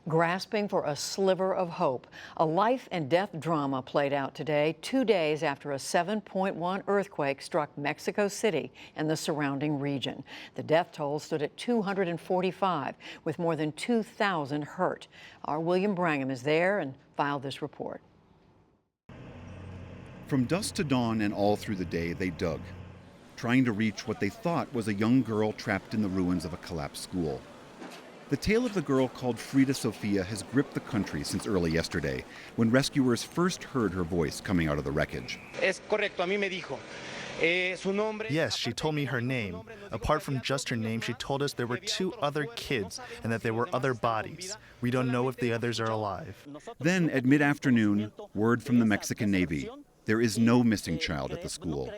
Grasping for a sliver of hope. A life and death drama played out today, 2 days after a 7.1 earthquake struck Mexico City and the surrounding region. The death toll stood at 245, with more than 2,000 hurt. Our William Brangham is there and filed this report. From dusk to dawn and all through the day, they dug, trying to reach what they thought was a young girl trapped in the ruins of a collapsed school. The tale of the girl called Frida Sofia has gripped the country since early yesterday, when rescuers first heard her voice coming out of the wreckage. Yes, she told me her name. Apart from just her name, she told us there were 2 other kids and that there were other bodies. We don't know if the others are alive. Then, at mid-afternoon, word from the Mexican Navy. There is no missing child at the school.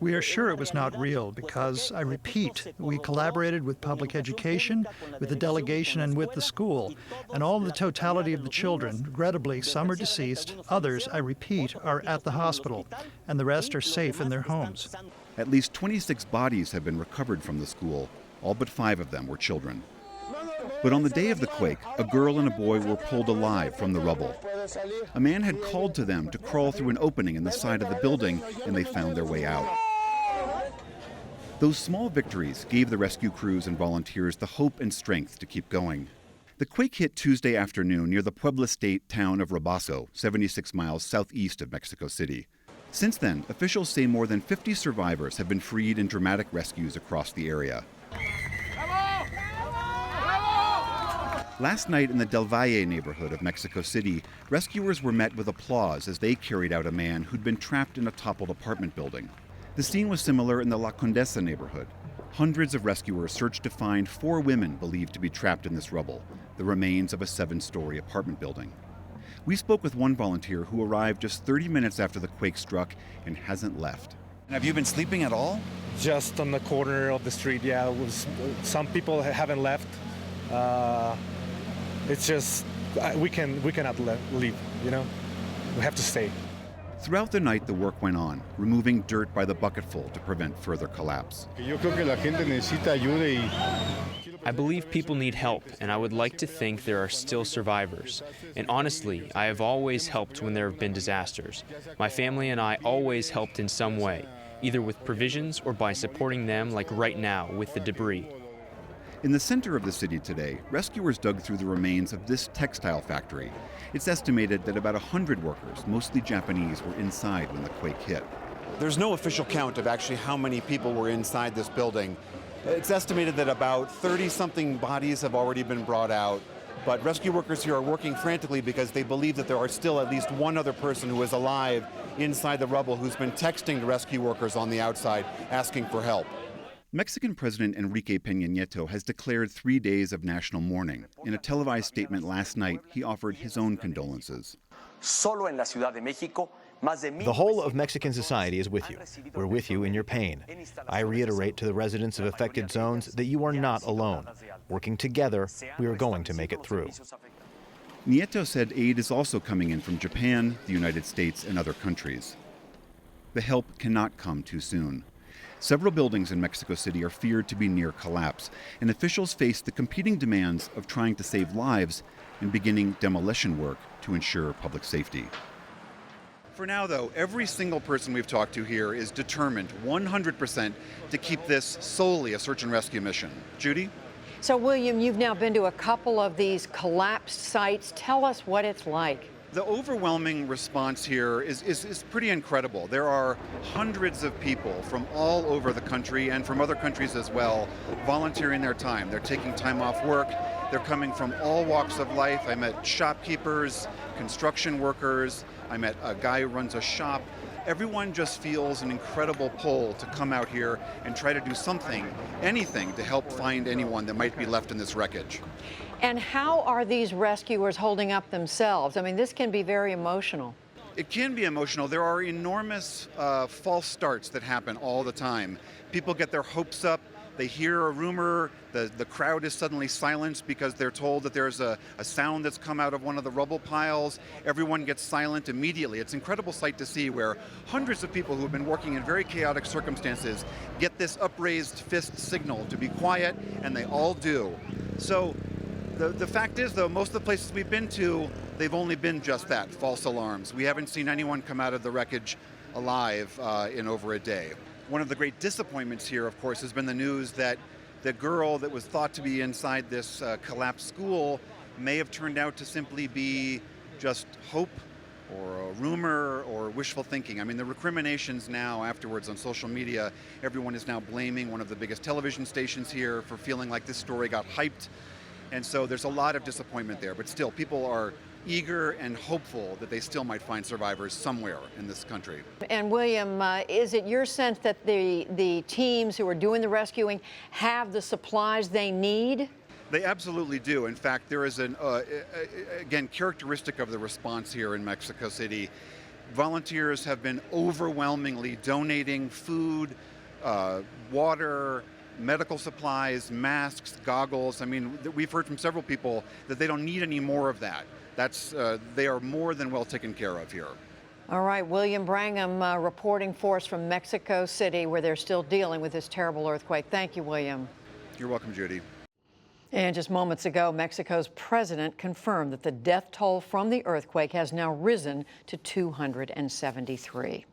We are sure it was not real because, I repeat, we collaborated with public education, with the delegation, and with the school. And all the totality of the children, regrettably, some are deceased, others, I repeat, are at the hospital, and the rest are safe in their homes. At least 26 bodies have been recovered from the school. All but 5 of them were children. But on the day of the quake, a girl and a boy were pulled alive from the rubble. A man had called to them to crawl through an opening in the side of the building, and they found their way out. Those small victories gave the rescue crews and volunteers the hope and strength to keep going. The quake hit Tuesday afternoon near the Puebla State town of Robaso, 76 miles southeast of Mexico City. Since then, officials say more than 50 survivors have been freed in dramatic rescues across the area. Last night in the Del Valle neighborhood of Mexico City, rescuers were met with applause as they carried out a man who'd been trapped in a toppled apartment building. The scene was similar in the La Condesa neighborhood. Hundreds of rescuers searched to find 4 women believed to be trapped in this rubble, the remains of a 7-story apartment building. We spoke with one volunteer who arrived just 30 minutes after the quake struck and hasn't left. Have you been sleeping at all? Just on the corner of the street, yeah. Some people haven't left. It's just, we cannot leave, you know? We have to stay. Throughout the night, the work went on, removing dirt by the bucketful to prevent further collapse. I believe people need help, and I would like to think there are still survivors. And honestly, I have always helped when there have been disasters. My family and I always helped in some way, either with provisions or by supporting them, like right now with the debris. In the center of the city today, rescuers dug through the remains of this textile factory. It's estimated that about 100 workers, mostly Japanese, were inside when the quake hit. There's no official count of actually how many people were inside this building. It's estimated that about 30-something bodies have already been brought out, but rescue workers here are working frantically because they believe that there are still at least one other person who is alive inside the rubble who's been texting to rescue workers on the outside asking for help. Mexican President Enrique Peña Nieto has declared 3 days of national mourning. In a televised statement last night, he offered his own condolences. The whole of Mexican society is with you. We're with you in your pain. I reiterate to the residents of affected zones that you are not alone. Working together, we are going to make it through. Nieto said aid is also coming in from Japan, the United States, and other countries. The help cannot come too soon. Several buildings in Mexico City are feared to be near collapse, and officials face the competing demands of trying to save lives and beginning demolition work to ensure public safety. For now, though, every single person we've talked to here is determined 100% to keep this solely a search and rescue mission. Judy? So, William, you've now been to a couple of these collapsed sites. Tell us what it's like. The overwhelming response here is pretty incredible. There are hundreds of people from all over the country and from other countries as well volunteering their time. They're taking time off work. They're coming from all walks of life. I met shopkeepers, construction workers. I met a guy who runs a shop. Everyone just feels an incredible pull to come out here and try to do something, anything, to help find anyone that might be left in this wreckage. And how are these rescuers holding up themselves? I mean, this can be very emotional. It can be emotional. There are enormous false starts that happen all the time. People get their hopes up, They hear a rumor, the crowd is suddenly silenced because they're told that there's a sound that's come out of one of the rubble piles. Everyone gets silent immediately. It's an incredible sight to see where hundreds of people who have been working in very chaotic circumstances get this upraised fist signal to be quiet, and they all do. So the fact is, though, most of the places we've been to, they've only been just that, false alarms. We haven't seen anyone come out of the wreckage alive in over a day. One of the great disappointments here, of course, has been the news that the girl that was thought to be inside this collapsed school may have turned out to simply be just hope or a rumor or wishful thinking. I mean, the recriminations now afterwards on social media, everyone is now blaming one of the biggest television stations here for feeling like this story got hyped. And so there's a lot of disappointment there, but still people are eager and hopeful that they still might find survivors somewhere in this country. And William, is it your sense that the teams who are doing the rescuing have the supplies they need? They absolutely do. In fact, there is an, again, characteristic of the response here in Mexico City. Volunteers have been overwhelmingly donating food, water, medical supplies, masks, goggles. I mean, we've heard from several people that they don't need any more of that. They are more than well taken care of here. All right, William Brangham reporting for us from Mexico City, where they're still dealing with this terrible earthquake. Thank you, William. You're welcome, Judy. And just moments ago, Mexico's president confirmed that the death toll from the earthquake has now risen to 273.